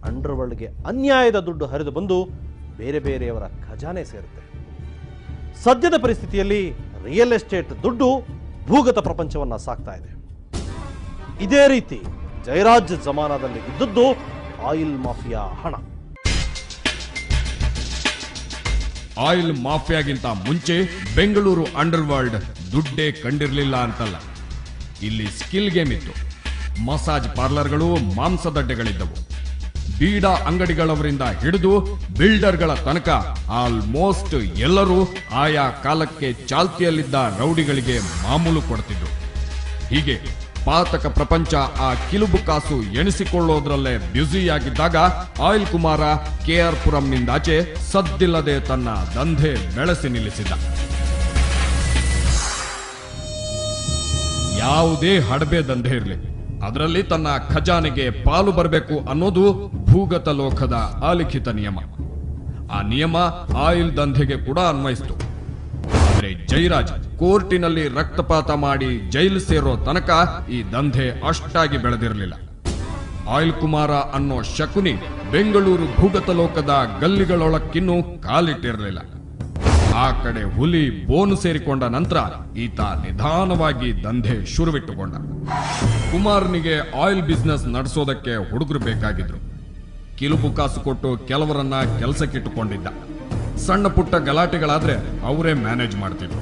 A: ಅಂಡರ್ ವರ್ಲ್ಡ್ಗೆ ಅನ್ಯಾಯದ ದುಡ್ಡು ಹರಿದು ಬಂದು ಬೇರೆ ಬೇರೆಯವರ ಖಜಾನೆ ಸೇರುತ್ತೆ. ಸದ್ಯದ ಪರಿಸ್ಥಿತಿಯಲ್ಲಿ ರಿಯಲ್ ಎಸ್ಟೇಟ್ ದುಡ್ಡು ಭೂಗತ ಪ್ರಪಂಚವನ್ನ ಸಾಕ್ತಾ ಇದೆ. ಇದೇ ರೀತಿ ಜಯರಾಜ್ ಜಮಾನದಲ್ಲಿ ಇದ್ದದ್ದು ಆಯಿಲ್ ಮಾಫಿಯಾ ಹಣ.
B: ಆಯಿಲ್ ಮಾಫಿಯಾಗಿಂತ ಮುಂಚೆ ಬೆಂಗಳೂರು ಅಂಡರ್ ವರ್ಲ್ಡ್ ದುಡ್ಡೇ ಕಂಡಿರಲಿಲ್ಲ ಅಂತಲ್ಲ. ಇಲ್ಲಿ ಸ್ಕಿಲ್ ಗೇಮ್ ಇತ್ತು, ಮಸಾಜ್ ಪಾರ್ಲರ್ಗಳು, ಮಾಂಸದಡ್ಡೆಗಳಿದ್ದವು. ಬೀಡಾ ಅಂಗಡಿಗಳವರಿಂದ ಹಿಡಿದು ಬಿಲ್ಡರ್ಗಳ ತನಕ ಆಲ್ಮೋಸ್ಟ್ ಎಲ್ಲರೂ ಆಯಾ ಕಾಲಕ್ಕೆ ಚಾಲ್ತಿಯಲ್ಲಿದ್ದ ರೌಡಿಗಳಿಗೆ ಮಾಮೂಲು ಕೊಡ್ತಿದ್ರು. ಹೀಗೆ ಪಾತಕ ಪ್ರಪಂಚ ಆ ಕಿಲುಬು ಕಾಸು ಎಣಿಸಿಕೊಳ್ಳೋದ್ರಲ್ಲೇ ಬ್ಯುಸಿಯಾಗಿದ್ದಾಗ ಆಯಿಲ್ ಕುಮಾರ ಕೆಆರ್ ಪುರಂನಿಂದಾಚೆ ಸದ್ದಿಲ್ಲದೆ ತನ್ನ ದಂಧೆ ಬೆಳೆಸಿ ನಿಲ್ಲಿಸಿದ. ಯಾವುದೇ ಹಡಬೆ ದಂಧೆ ಇರಲಿ, ಅದರಲ್ಲಿ ತನ್ನ ಖಜಾನೆಗೆ ಪಾಲು ಬರಬೇಕು ಅನ್ನೋದು ಭೂಗತ ಲೋಕದ ಅಲಿಖಿತ ನಿಯಮ. ಆ ನಿಯಮ ಆಯಿಲ್ ದಂಧೆಗೆ ಕೂಡ ಅನ್ವಯಿಸಿತು. ಆದರೆ ಜಯರಾಜ್ ಕೋರ್ಟಿನಲ್ಲಿ ರಕ್ತಪಾತ ಮಾಡಿ ಜೈಲು ಸೇರೋ ತನಕ ಈ ದಂಧೆ ಅಷ್ಟಾಗಿ ಬೆಳೆದಿರಲಿಲ್ಲ. ಆಯಿಲ್ ಕುಮಾರ ಅನ್ನೋ ಶಕುನಿ ಬೆಂಗಳೂರು ಭೂಗತ ಲೋಕದ ಗಲ್ಲಿಗಳೊಳಕ್ಕಿನ್ನೂ ಕಾಲಿಟ್ಟಿರಲಿಲ್ಲ. ಆ ಕಡೆ ಹುಲಿ ಬೋನು ಸೇರಿಕೊಂಡ ನಂತರ ಈತ ನಿಧಾನವಾಗಿ ದಂಧೆ ಶುರುವಿಟ್ಟುಕೊಂಡ. ಕುಮಾರನಿಗೆ ಆಯಿಲ್ ಬಿಸ್ನೆಸ್ ನಡೆಸೋದಕ್ಕೆ ಹುಡುಗರು ಬೇಕಾಗಿದ್ರು. ಕಿಲುಬು ಕಾಸು ಕೊಟ್ಟು ಕೆಲವರನ್ನ ಕೆಲಸಕ್ಕಿಟ್ಟುಕೊಂಡಿದ್ದ. ಸಣ್ಣ ಪುಟ್ಟ ಗಲಾಟೆಗಳಾದ್ರೆ ಅವರೇ ಮ್ಯಾನೇಜ್ ಮಾಡ್ತಿದ್ರು.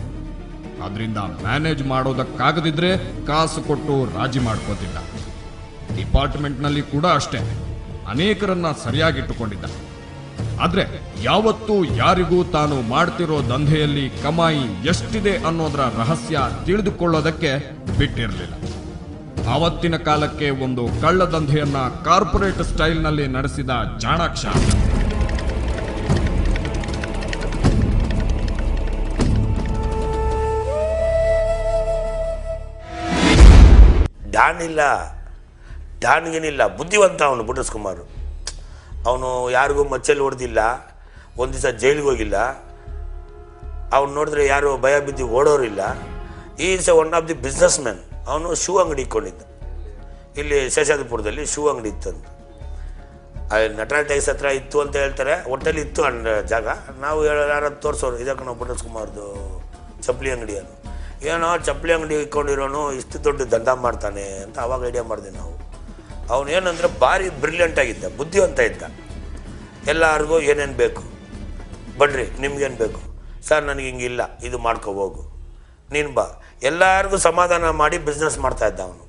B: ಆದ್ರಿಂದ ಮ್ಯಾನೇಜ್ ಮಾಡೋದಕ್ಕಾಗದಿದ್ರೆ ಕಾಸು ಕೊಟ್ಟು ರಾಜಿ ಮಾಡ್ಕೋತಿದ್ದ. ಡಿಪಾರ್ಟ್ಮೆಂಟ್ನಲ್ಲಿ ಕೂಡ ಅಷ್ಟೇ, ಅನೇಕರನ್ನ ಸರಿಯಾಗಿಟ್ಟುಕೊಂಡಿದ್ದ. ಆದ್ರೆ ಯಾವತ್ತೂ ಯಾರಿಗೂ ತಾನು ಮಾಡ್ತಿರೋ ದಂಧೆಯಲ್ಲಿ ಕಮಾಯಿ ಎಷ್ಟಿದೆ ಅನ್ನೋದರ ರಹಸ್ಯ ತಿಳಿದುಕೊಳ್ಳೋದಕ್ಕೆ ಬಿಟ್ಟಿರಲಿಲ್ಲ. ಆವತ್ತಿನ ಕಾಲಕ್ಕೆ ಒಂದು ಕಳ್ಳ ದಂಧೆಯನ್ನ ಕಾರ್ಪೊರೇಟ್ ಸ್ಟೈಲ್ನಲ್ಲಿ ನಡೆಸಿದ ಚಾಣಾಕ್ಷ.
F: ಡಾನ್ಗೇನಿಲ್ಲ, ಬುದ್ಧಿವಂತ ಅವನು ಬುಡ್ರಸ್ ಕುಮಾರ್. ಅವನು ಯಾರಿಗೂ ಮಚ್ಚಲ್ಲಿ ಹೊಡೆದಿಲ್ಲ, ಒಂದು ದಿವಸ ಜೈಲಿಗೆ ಹೋಗಿಲ್ಲ. ಅವ್ನು ನೋಡಿದ್ರೆ ಯಾರು ಭಯ ಬಿದ್ದು ಓಡೋರಿಲ್ಲ. Is one of the business man. ಅವನು ಶೂ ಅಂಗಡಿ ಇಟ್ಕೊಂಡಿದ್ದ. ಇಲ್ಲಿ ಶೇಷಾದ್ರಿಪುರದಲ್ಲಿ ಶೂ ಅಂಗಡಿ ಇತ್ತಂತ. ಅಲ್ಲಿ ನಟರಾಜ್ ಟೈಸ್ ಹತ್ರ ಇತ್ತು ಅಂತ ಹೇಳ್ತಾರೆ. ಒಟ್ಟಲ್ಲಿ ಇತ್ತು ಜಾಗ. ನಾವು ಯಾರು ತೋರಿಸೋರು, ಇದಕ್ಕೆ ನಾವು ಬುಡ್ರಸ್ ಕುಮಾರ್ದು ಚಪ್ಪಲಿ ಅಂಗಡಿ ಅದು. ಏನೋ ಚಪ್ಪಲಿ ಅಂಗಡಿ ಇಟ್ಕೊಂಡಿರೋನು ಇಷ್ಟು ದೊಡ್ಡ ದಂಧ ಮಾಡ್ತಾನೆ ಅಂತ ಅವಾಗ ಐಡಿಯಾ ಮಾಡಿದೆ ನಾವು. ಅವನು ಏನಂದರೆ ಭಾರಿ ಬ್ರಿಲಿಯಂಟ್ ಆಗಿದ್ದ, ಬುದ್ಧಿವಂತ ಇದ್ದ. ಎಲ್ಲರಿಗೂ ಏನೇನು ಬೇಕು, ಬಡ್ರಿ ನಿಮ್ಗೇನು ಬೇಕು ಸರ್, ನನಗೆ ಹಿಂಗಿಲ್ಲ, ಇದು ಮಾಡ್ಕೊ ಹೋಗು, ನೀನು ಬಾ, ಎಲ್ಲರಿಗೂ ಸಮಾಧಾನ ಮಾಡಿ ಬಿಸ್ನೆಸ್ ಮಾಡ್ತಾಯಿದ್ದ ಅವನು.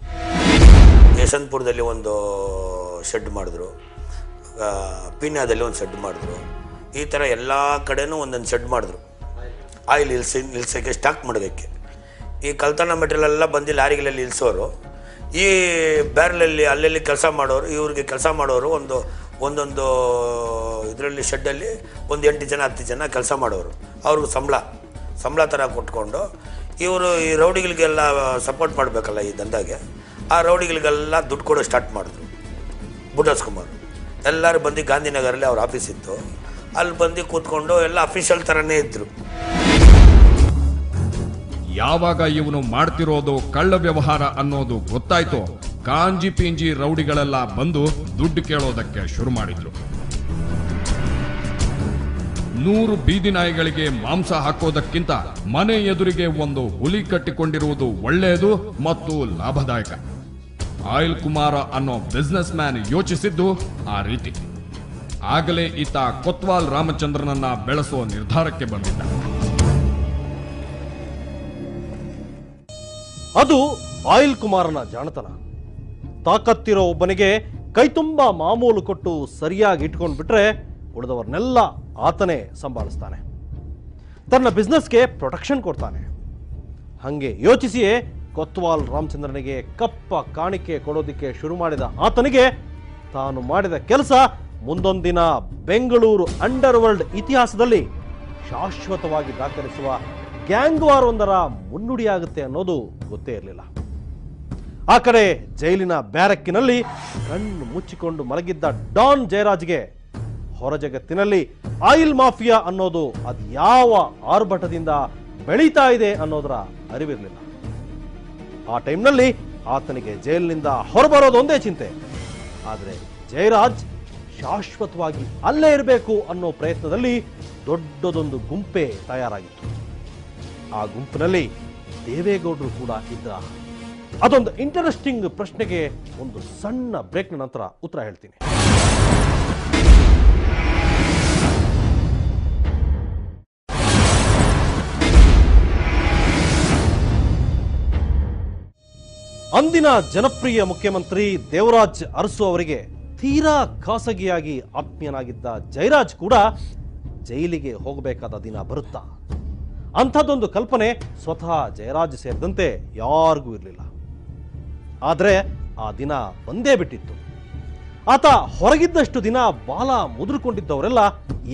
F: ಯಶವಂತಪುರದಲ್ಲಿ ಒಂದು ಶೆಡ್ ಮಾಡಿದ್ರು, ಪೀಣ್ಯದಲ್ಲಿ ಒಂದು ಶೆಡ್ ಮಾಡಿದ್ರು. ಈ ಥರ ಎಲ್ಲ ಕಡೆನೂ ಒಂದೊಂದು ಶೆಡ್ ಮಾಡಿದ್ರು. ಆಯಿಲ್ ನಿಲ್ಸೋಕ್ಕೆ ಸ್ಟಾಕ್ ಮಾಡೋದಕ್ಕೆ. ಈ ಕಲ್ತನ ಮೆಟೀರಿಯಲ್ ಎಲ್ಲ ಬಂದು ಲಾರಿಗಳಲ್ಲಿ ಇಳಿಸೋರು. ಈ ಬ್ಯಾರಲಲ್ಲಿ ಅಲ್ಲೆಲ್ಲಿ ಕೆಲಸ ಮಾಡೋರು, ಇವ್ರಿಗೆ ಕೆಲಸ ಮಾಡೋರು ಒಂದೊಂದು ಇದರಲ್ಲಿ ಶೆಡ್ಡಲ್ಲಿ ಒಂದು 8 ಜನ 10 ಜನ ಕೆಲಸ ಮಾಡೋರು. ಅವ್ರಿಗೆ ಸಂಬಳ ಥರ ಕೊಟ್ಕೊಂಡು ಇವರು ಈ ರೌಡಿಗಳಿಗೆಲ್ಲ ಸಪೋರ್ಟ್ ಮಾಡಬೇಕಲ್ಲ ಈ ದಂಧೆಗೆ. ಆ ರೌಡಿಗಳಿಗೆಲ್ಲ ದುಡ್ಡು ಕೊಡೋ ಸ್ಟಾರ್ಟ್ ಮಾಡಿದ್ರು ಬುಡ್ರಸ್ ಕುಮಾರ್. ಎಲ್ಲರೂ ಬಂದು ಗಾಂಧಿನಗರಲ್ಲಿ ಅವ್ರ ಆಫೀಸ್ ಇತ್ತು, ಅಲ್ಲಿ ಬಂದು ಕೂತ್ಕೊಂಡು ಎಲ್ಲ ಅಫಿಷಿಯಲ್ ಥರನೇ ಇದ್ದರು.
B: ಯಾವಾಗ ಇವನು ಮಾಡ್ತಿರೋದು ಕಳ್ಳ ವ್ಯವಹಾರ ಅನ್ನೋದು ಗೊತ್ತಾಯ್ತೋ, ಕಾಂಜಿ ಪಿಂಜಿ ರೌಡಿಗಳೆಲ್ಲ ಬಂದು ದುಡ್ಡು ಕೇಳೋದಕ್ಕೆ ಶುರು ಮಾಡಿದ್ರು. 100 ಬೀದಿ ನಾಯಿಗಳಿಗೆ ಮಾಂಸ ಹಾಕೋದಕ್ಕಿಂತ ಮನೆ ಎದುರಿಗೆ ಒಂದು ಹುಲಿ ಕಟ್ಟಿಕೊಂಡಿರುವುದು ಒಳ್ಳೆಯದು ಮತ್ತು ಲಾಭದಾಯಕ. ಆಯಿಲ್ ಕುಮಾರ ಅನ್ನೋ ಬಿಸ್ನೆಸ್ ಮ್ಯಾನ್ ಯೋಚಿಸಿದ್ದು ಆ ರೀತಿ. ಆಗಲೇ ಈತ ಕೊತ್ವಾಲ್ ರಾಮಚಂದ್ರನನ್ನ ಬೆಳೆಸೋ ನಿರ್ಧಾರಕ್ಕೆ ಬಂದಿದ್ದ.
A: ಅದು ಆಯಿಲ್ ಕುಮಾರನ ಜಾಣತನ. ತಾಕತ್ತಿರೋ ಒಬ್ಬನಿಗೆ ಕೈತುಂಬ ಮಾಮೂಲು ಕೊಟ್ಟು ಸರಿಯಾಗಿ ಇಟ್ಕೊಂಡು ಬಿಟ್ರೆ ಉಳಿದವರನ್ನೆಲ್ಲ ಆತನೇ ಸಂಭಾಳಿಸ್ತಾನೆ. ತನ್ನ ಬಿಸ್ನೆಸ್ಗೆ ಪ್ರೊಟೆಕ್ಷನ್ ಕೊಡ್ತಾನೆ. ಹಂಗೆ ಯೋಚಿಸಿಯೇ ಕೊತ್ವಾಲ್ ರಾಮಚಂದ್ರನಿಗೆ ಕಪ್ಪ ಕಾಣಿಕೆ ಕೊಡೋದಿಕ್ಕೆ ಶುರು ಮಾಡಿದ ಆತನಿಗೆ ತಾನು ಮಾಡಿದ ಕೆಲಸ ಮುಂದೊಂದಿನ ಬೆಂಗಳೂರು ಅಂಡರ್ ವರ್ಲ್ಡ್ ಇತಿಹಾಸದಲ್ಲಿ ಶಾಶ್ವತವಾಗಿ ದಾಖಲಿಸುವ ಗ್ಯಾಂಗ್ ವಾರ್ ಒಂದರ ಮುನ್ನುಡಿಯಾಗುತ್ತೆ ಅನ್ನೋದು ಗೊತ್ತೇ ಇರಲಿಲ್ಲ. ಆ ಕಡೆ ಜೈಲಿನ ಬ್ಯಾರಕ್ಕಿನಲ್ಲಿ ಕಣ್ಣು ಮುಚ್ಚಿಕೊಂಡು ಮಲಗಿದ್ದ ಡಾನ್ ಜಯರಾಜ್ಗೆ ಹೊರ ಜಗತ್ತಿನಲ್ಲಿ ಆಯಿಲ್ ಮಾಫಿಯಾ ಅನ್ನೋದು ಅದು ಯಾವ ಆರ್ಭಟದಿಂದ ಬೆಳೀತಾ ಇದೆ ಅನ್ನೋದರ ಅರಿವಿರಲಿಲ್ಲ. ಆ ಟೈಮ್ನಲ್ಲಿ ಆತನಿಗೆ ಜೈಲಿನಿಂದ ಹೊರಬರೋದೊಂದೇ ಚಿಂತೆ. ಆದರೆ ಜಯರಾಜ್ ಶಾಶ್ವತವಾಗಿ ಅಲ್ಲೇ ಇರಬೇಕು ಅನ್ನೋ ಪ್ರಯತ್ನದಲ್ಲಿ ದೊಡ್ಡದೊಂದು ಗುಂಪೇ ತಯಾರಾಗಿತ್ತು. ಆ ಗುಂಪಿನಲ್ಲಿ ದೇವೇಗೌಡರು ಕೂಡ ಇದ್ದ. ಅದೊಂದು ಇಂಟರೆಸ್ಟಿಂಗ್ ಪ್ರಶ್ನೆಗೆ ಒಂದು ಸಣ್ಣ ಬ್ರೇಕ್ನ ನಂತರ ಉತ್ತರ ಹೇಳ್ತೀನಿ. ಅಂದಿನ ಜನಪ್ರಿಯ ಮುಖ್ಯಮಂತ್ರಿ ದೇವರಾಜ್ ಅರಸು ಅವರಿಗೆ ತೀರಾ ಖಾಸಗಿಯಾಗಿ ಆತ್ಮೀಯನಾಗಿದ್ದ ಜಯರಾಜ್ ಕೂಡ ಜೈಲಿಗೆ ಹೋಗಬೇಕಾದ ದಿನ ಬರುತ್ತಾ? ಅಂಥದ್ದೊಂದು ಕಲ್ಪನೆ ಸ್ವತಃ ಜಯರಾಜ್ ಸೇರಿದಂತೆ ಯಾರಿಗೂ ಇರಲಿಲ್ಲ. ಆದರೆ ಆ ದಿನ ಬಂದೇ ಬಿಟ್ಟಿತ್ತು. ಆತ ಹೊರಗಿದ್ದಷ್ಟು ದಿನ ಬಾಲ ಮುದುರುಕೊಂಡಿದ್ದವರೆಲ್ಲ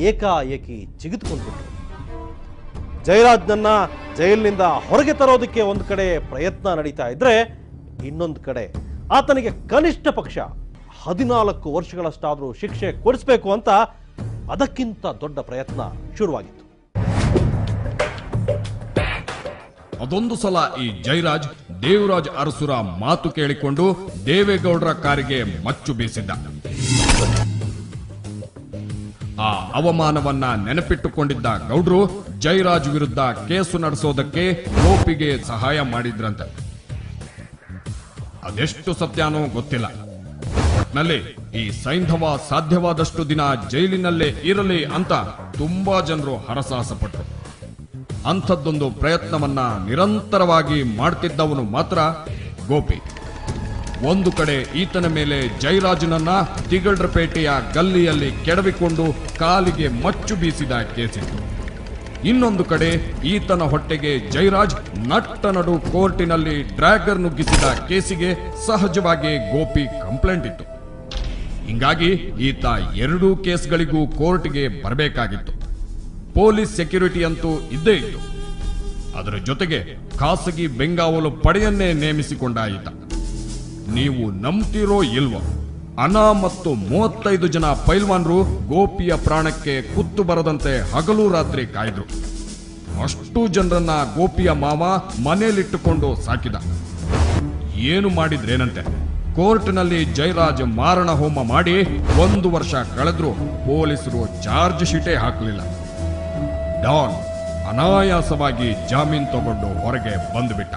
A: ಏಕಾಏಕಿ ಚಿಗಿದುಕೊಂಡ್ಬಿಟ್ರು. ಜಯರಾಜ್ನನ್ನ ಜೈಲಿನಿಂದ ಹೊರಗೆ ತರೋದಕ್ಕೆ ಒಂದು ಕಡೆ ಪ್ರಯತ್ನ ನಡೀತಾ ಇದ್ರೆ, ಇನ್ನೊಂದು ಕಡೆ ಆತನಿಗೆ ಕನಿಷ್ಠ ಪಕ್ಷ 14 ವರ್ಷಗಳಷ್ಟಾದರೂ ಶಿಕ್ಷೆ ಕೊಡಿಸಬೇಕು ಅಂತ ಅದಕ್ಕಿಂತ ದೊಡ್ಡ ಪ್ರಯತ್ನ ಶುರುವಾಗಿತ್ತು.
B: ಅದೊಂದು ಸಲ ಈ ಜಯರಾಜ್ ದೇವರಾಜ್ ಅರಸುರ ಮಾತು ಕೇಳಿಕೊಂಡು ದೇವೇಗೌಡರ ಕಾರಿಗೆ ಮಚ್ಚು ಬೀಸಿದ್ದ. ಆ ಅವಮಾನವನ್ನ ನೆನಪಿಟ್ಟುಕೊಂಡಿದ್ದ ಗೌಡ್ರು ಜಯರಾಜ್ ವಿರುದ್ಧ ಕೇಸು ನಡೆಸೋದಕ್ಕೆ ಗೋಪಿಗೆ ಸಹಾಯ ಮಾಡಿದ್ರಂತೆ. ಅದೆಷ್ಟು ಸತ್ಯನೋ ಗೊತ್ತಿಲ್ಲ. ಒಟ್ನಲ್ಲಿ ಈ ಸೈಂಧವ ಸಾಧ್ಯವಾದಷ್ಟು ದಿನ ಜೈಲಿನಲ್ಲೇ ಇರಲಿ ಅಂತ ತುಂಬಾ ಜನರು ಹರಸಾಹಸಪಟ್ಟರು. ಅಂಥದ್ದೊಂದು ಪ್ರಯತ್ನವನ್ನ ನಿರಂತರವಾಗಿ ಮಾಡ್ತಿದ್ದವನು ಮಾತ್ರ ಗೋಪಿ. ಒಂದು ಕಡೆ ಈತನ ಮೇಲೆ ಜಯರಾಜನನ್ನ ತಿಗಳ್ರಪೇಟೆಯ ಗಲ್ಲಿಯಲ್ಲಿ ಕೆಡವಿಕೊಂಡು ಕಾಲಿಗೆ ಮಚ್ಚು ಬೀಸಿದ ಕೇಸಿತ್ತು. ಇನ್ನೊಂದು ಕಡೆ ಈತನ ಹೊಟ್ಟೆಗೆ ಜಯರಾಜ್ ನಟ್ಟ ನಡು ಕೋರ್ಟಿನಲ್ಲಿ ಡ್ರ್ಯಾಗರ್ ನುಗ್ಗಿಸಿದ ಕೇಸಿಗೆ ಸಹಜವಾಗಿ ಗೋಪಿ ಕಂಪ್ಲೇಂಟ್ ಇತ್ತು. ಹಿಂಗಾಗಿ ಈತ ಎರಡೂ ಕೇಸ್ಗಳಿಗೂ ಕೋರ್ಟ್ಗೆ ಬರಬೇಕಾಗಿತ್ತು. ಪೊಲೀಸ್ ಸೆಕ್ಯೂರಿಟಿ ಅಂತೂ ಇದ್ದೇ ಇತ್ತು. ಅದರ ಜೊತೆಗೆ ಖಾಸಗಿ ಬೆಂಗಾವಲು ಪಡೆಯನ್ನೇ ನೇಮಿಸಿಕೊಂಡ ಈತ. ನೀವು ನಂಬ್ತಿರೋ ಇಲ್ವೋ, ಅನಾ ಮತ್ತು 35 ಜನ ಪೈಲ್ವಾನ್ರು ಗೋಪಿಯ ಪ್ರಾಣಕ್ಕೆ ಕುತ್ತು ಬರದಂತೆ ಹಗಲು ರಾತ್ರಿ ಕಾಯ್ದ್ರು. ಅಷ್ಟು ಜನರನ್ನ ಗೋಪಿಯ ಮಾವ ಮನೆಯಲ್ಲಿಟ್ಟುಕೊಂಡು ಸಾಕಿದ. ಏನು ಮಾಡಿದ್ರೇನಂತೆ, ಕೋರ್ಟ್ನಲ್ಲಿ ಜಯರಾಜ್ ಮಾರಣ ಹೋಮ ಮಾಡಿ 1 ವರ್ಷ ಕಳೆದ್ರೂ ಪೊಲೀಸರು ಚಾರ್ಜ್ ಶೀಟೇ ಹಾಕಲಿಲ್ಲ. ಡಾನ್ ಅನಾಯಾಸವಾಗಿ ಜಾಮೀನು ತಗೊಂಡು ಹೊರಗೆ ಬಂದುಬಿಟ್ಟ.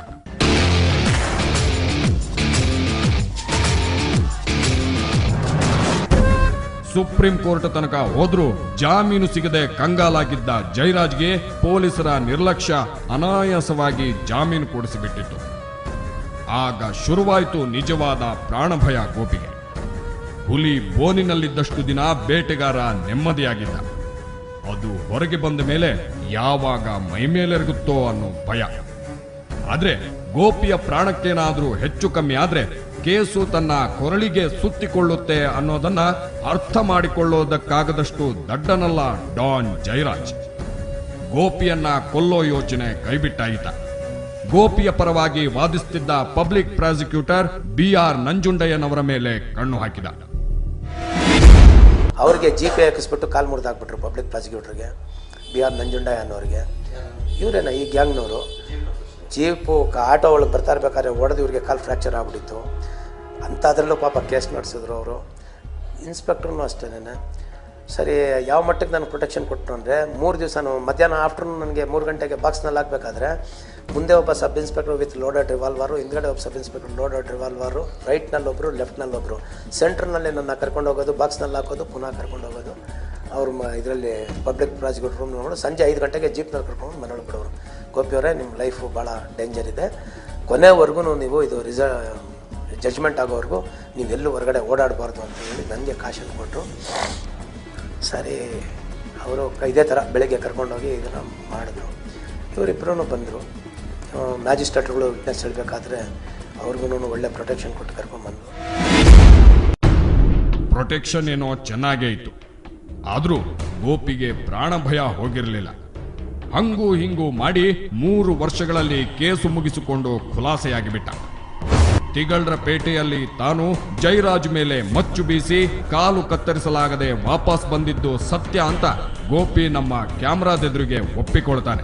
B: ಸುಪ್ರೀಂ ಕೋರ್ಟ್ ತನಕ ಹೋದ್ರೂ ಜಾಮೀನು ಸಿಗದೆ ಕಂಗಾಲಾಗಿದ್ದ ಜಯರಾಜ್ಗೆ ಪೊಲೀಸರ ನಿರ್ಲಕ್ಷ್ಯ ಅನಾಯಾಸವಾಗಿ ಜಾಮೀನು ಕೊಡಿಸಿಬಿಟ್ಟಿತ್ತು. ಆಗ ಶುರುವಾಯಿತು ನಿಜವಾದ ಪ್ರಾಣಭಯ ಗೋಪಿಗೆ. ಹುಲಿ ಬೋನಿನಲ್ಲಿದ್ದಷ್ಟು ದಿನ ಬೇಟೆಗಾರ ನೆಮ್ಮದಿಯಾಗಿದ್ದ. ಅದು ಹೊರಗೆ ಬಂದ ಮೇಲೆ ಯಾವಾಗ ಮೈಮೇಲೆರಗುತ್ತೋ ಅನ್ನೋ ಭಯ. ಆದ್ರೆ ಗೋಪಿಯ ಪ್ರಾಣಕ್ಕೇನಾದ್ರೂ ಹೆಚ್ಚು ಕಮ್ಮಿ ಆದ್ರೆ ಕೇಸು ತನ್ನ ಕೊರಳಿಗೆ ಸುತ್ತಿಕೊಳ್ಳುತ್ತೆ ಅನ್ನೋದನ್ನ ಅರ್ಥ ಮಾಡಿಕೊಳ್ಳೋದಕ್ಕಾಗದಷ್ಟು ದಡ್ಡನಲ್ಲ ಡಾನ್ ಜಯರಾಜ್. ಗೋಪಿಯನ್ನ ಕೊಲ್ಲೋ ಯೋಚನೆ ಕೈಬಿಟ್ಟಾಯಿತ. ಗೋಪಿಯ ಪರವಾಗಿ ವಾದಿಸುತ್ತಿದ್ದ ಪಬ್ಲಿಕ್ ಪ್ರಾಸಿಕ್ಯೂಟರ್ BR ನಂಜುಂಡಯ್ಯನವರ ಮೇಲೆ ಕಣ್ಣು ಹಾಕಿದ.
G: ಅವ್ರಿಗೆ GP ಹಾಕಿಸ್ಬಿಟ್ಟು ಕಾಲ್ ಮುರಿದಾಕ್ಬಿಟ್ರು ಪಬ್ಲಿಕ್ ಪ್ರಾಸಿಕ್ಯೂಟರ್ಗೆ, BR ನಂಜುಂಡಯ್ಯ ಅನ್ನೋರಿಗೆ. ಇವರೇನ ಈ ಗ್ಯಾಂಗ್ನವರು ಜೀಪು ಆಟೋ ಒಳಗೆ ಬರ್ತಾ ಇರ್ಬೇಕಾದ್ರೆ ಹೊಡೆದು ಇವ್ರಿಗೆ ಕಾಲ್ ಫ್ರ್ಯಾಕ್ಚರ್ ಆಗ್ಬಿಟ್ಟಿತ್ತು. ಅಂಥದ್ರಲ್ಲೂ ಪಾಪ ಕೇಸ್ ನಡೆಸಿದ್ರು ಅವರು. ಇನ್ಸ್ಪೆಕ್ಟ್ರೂ ಅಷ್ಟೇನೆ ಸರಿ ಯಾವ ಮಟ್ಟಕ್ಕೆ ನಾನು ಪ್ರೊಟೆಕ್ಷನ್ ಕೊಟ್ಟರು ಅಂದರೆ 3 ದಿವಸ ಮಧ್ಯಾಹ್ನ ಆಫ್ಟರ್ನೂನ್ ನನಗೆ 3 ಗಂಟೆಗೆ ಬಾಕ್ಸ್ನಲ್ಲಿ ಹಾಕಬೇಕಾದ್ರೆ ಮುಂದೆ ಒಬ್ಬ ಸಬ್ ಇನ್ಸ್ಪೆಕ್ಟರ್ ವಿತ್ ಲೋಡೆಡ್ ರಿವಾಲ್ವರು, ಹಿಂದ್ಗಡೆ ಒಬ್ಬ ಸಬ್ ಇನ್ಸ್ಪೆಕ್ಟರ್ ಲೋಡೆಡ್ ರಿವಾಲ್ವರು, ರೈಟ್ನಲ್ಲೊಬ್ಬರು ಲೆಫ್ಟ್ನಲ್ಲೊಬ್ಬರು, ಸೆಂಟ್ರ್ನಲ್ಲಿ ನನ್ನ ಕರ್ಕೊಂಡು ಹೋಗೋದು, ಬಾಕ್ಸ್ನಲ್ಲಿ ಹಾಕೋದು, ಪುನಃ ಕರ್ಕೊಂಡು ಹೋಗೋದು. ಅವರು ಇದರಲ್ಲಿ ಪಬ್ಲಿಕ್ ಪ್ರಾಸಿಕ್ಯೂಟರ್ ರೂಮ್ ನೋಡೋದು. ಸಂಜೆ 5 ಗಂಟೆಗೆ ಜೀಪ್ನಲ್ಲಿ ಕರ್ಕೊಂಡು ಮನೆಯೊಳಗೆ ಬಿಡೋರು. ಗೋಪಿಯವರೇ, ನಿಮ್ಮ ಲೈಫು ಭಾಳ ಡೇಂಜರ್ ಇದೆ, ಕೊನೆವರೆಗೂ ನೀವು ಇದು ಜಡ್ಜ್ಮೆಂಟ್ ಆಗೋವರೆಗೂ ನೀವೆಲ್ಲೂ ಹೊರಗಡೆ ಓಡಾಡಬಾರ್ದು ಅಂತ ಹೇಳಿ ನನಗೆ ಕಾಶನ್ ಕೊಟ್ಟರು. ಸರಿ, ಅವರು ಇದೇ ಥರ ಬೆಳಗ್ಗೆ ಕರ್ಕೊಂಡೋಗಿ ಇದನ್ನು ಮಾಡಿದ್ರು. ಇವರಿಬ್ಬರೂ ಬಂದರು. ಮ್ಯಾಜಿಸ್ಟ್ರೇಟ್ಗಳು ವಿಟ್ನೆಸ್ ಹೇಳಬೇಕಾದ್ರೆ ಅವ್ರಿಗೂ ಒಳ್ಳೆ ಪ್ರೊಟೆಕ್ಷನ್ ಕೊಟ್ಟು ಕರ್ಕೊಂಡ್ಬಂದರು.
B: ಪ್ರೊಟೆಕ್ಷನ್ ಏನೋ ಚೆನ್ನಾಗೇ ಇತ್ತು, ಆದರೂ ಗೋಪಿಗೆ ಪ್ರಾಣ ಭಯ ಹೋಗಿರಲಿಲ್ಲ. ಹಂಗೂ ಹಿಂಗೂ ಮಾಡಿ 3 ವರ್ಷಗಳಲ್ಲಿ ಕೇಸು ಮುಗಿಸಿಕೊಂಡು ಖುಲಾಸೆಯಾಗಿ ಬಿಟ್ಟ. ತಿಗಳರ ಪೇಟೆಯಲ್ಲಿ ತಾನು ಜೈರಾಜ್ ಮೇಲೆ ಮಚ್ಚು ಬೀಸಿ ಕಾಲು ಕತ್ತರಿಸಲಾಗದೆ ವಾಪಸ್ ಬಂದಿದ್ದು ಸತ್ಯ ಅಂತ ಗೋಪಿ ನಮ್ಮ ಕ್ಯಾಮ್ರಾದೆದುರಿಗೆ ಒಪ್ಪಿಕೊಳ್ತಾನೆ.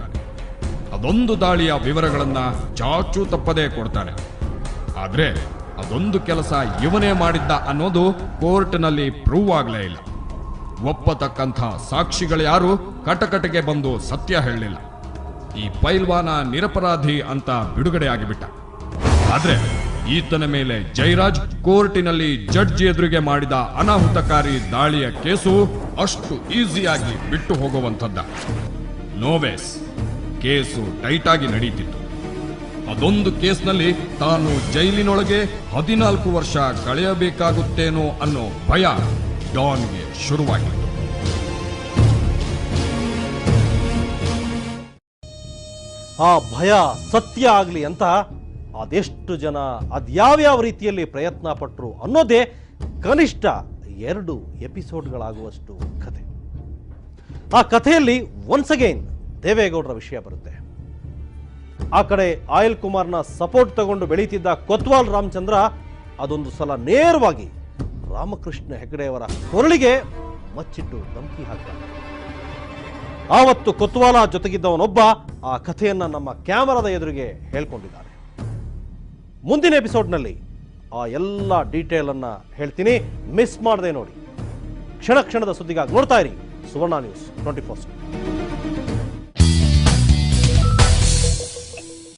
B: ಅದೊಂದು ದಾಳಿಯ ವಿವರಗಳನ್ನ ಚಾಚೂ ತಪ್ಪದೇ ಕೊಡ್ತಾನೆ. ಆದ್ರೆ ಅದೊಂದು ಕೆಲಸ ಇವನೇ ಮಾಡಿದ್ದ ಅನ್ನೋದು ಕೋರ್ಟ್ನಲ್ಲಿ ಪ್ರೂವ್ ಆಗ್ಲೇ ಇಲ್ಲ. ಒಪ್ಪತಕ್ಕಂಥ ಸಾಕ್ಷಿಗಳ್ಯಾರು ಕಟಕಟೆಗೆ ಬಂದು ಸತ್ಯ ಹೇಳಲಿಲ್ಲ. ಈ ಪೈಲ್ವಾನ ನಿರಪರಾಧಿ ಅಂತ ಬಿಡುಗಡೆ ಆಗಿಬಿಟ್ಟ. ಆದ್ರೆ ಈತನ ಮೇಲೆ ಜೈರಾಜ್ ಕೋರ್ಟಿನಲ್ಲಿ ಜಡ್ಜ್ ಎದುರಿಗೆ ಮಾಡಿದ ಅನಾಹುತಕಾರಿ ದಾಳಿಯ ಕೇಸು ಅಷ್ಟು ಈಸಿಯಾಗಿ ಬಿಟ್ಟು ಹೋಗುವಂಥದ್ದ. ನೋವೇಸ್, ಕೇಸು ಟೈಟ್ ಆಗಿ ನಡೀತಿತ್ತು. ಅದೊಂದು ಕೇಸ್ನಲ್ಲಿ ತಾನು ಜೈಲಿನೊಳಗೆ 14 ವರ್ಷ ಕಳೆಯಬೇಕಾಗುತ್ತೇನೋ ಅನ್ನೋ ಭಯ ಡಾನ್ಗೆ ಶುರುವಾಗಿತ್ತು.
A: ಆ ಭಯ ಸತ್ಯ ಆಗಲಿ ಅಂತ ಅದೆಷ್ಟು ಜನ ಅದ್ಯಾವ್ಯಾವ ರೀತಿಯಲ್ಲಿ ಪ್ರಯತ್ನ ಪಟ್ಟರು ಅನ್ನೋದೇ ಕನಿಷ್ಠ 2 ಎಪಿಸೋಡ್ಗಳಾಗುವಷ್ಟು ಕಥೆ. ಆ ಕಥೆಯಲ್ಲಿ ಒನ್ಸ್ ಅಗೈನ್ ದೇವೇಗೌಡರ ವಿಷಯ ಬರುತ್ತೆ. ಆ ಕಡೆ ಆಯಿಲ್ ಕುಮಾರ್ನ ಸಪೋರ್ಟ್ ತಗೊಂಡು ಬೆಳೀತಿದ್ದ ಕೊತ್ವಾಲ್ ರಾಮಚಂದ್ರ ಅದೊಂದು ಸಲ ನೇರವಾಗಿ ರಾಮಕೃಷ್ಣ ಹೆಗಡೆಯವರ ಕೊರಳಿಗೆ ಮಚ್ಚಿಟ್ಟು ಧಮಕಿ ಹಾಕ್ತಾನೆ. ಆವತ್ತು ಕೊತ್ವಾಲ ಜೊತೆಗಿದ್ದವನೊಬ್ಬ ಆ ಕಥೆಯನ್ನ ನಮ್ಮ ಕ್ಯಾಮರಾದ ಎದುರಿಗೆ ಹೇಳ್ಕೊಂಡಿದ್ದಾನೆ. ಮುಂದಿನ ಎಪಿಸೋಡ್ನಲ್ಲಿ ಆ ಎಲ್ಲ ಡೀಟೇಲ್ ಅನ್ನ ಹೇಳ್ತೀನಿ, ಮಿಸ್ ಮಾಡದೆ ನೋಡಿ. ಕ್ಷಣ ಕ್ಷಣದ ಸುದ್ದಿಗಾಗಿ ನೋಡ್ತಾ ಇರಿ ಸುವರ್ಣ ನ್ಯೂಸ್ 24/7.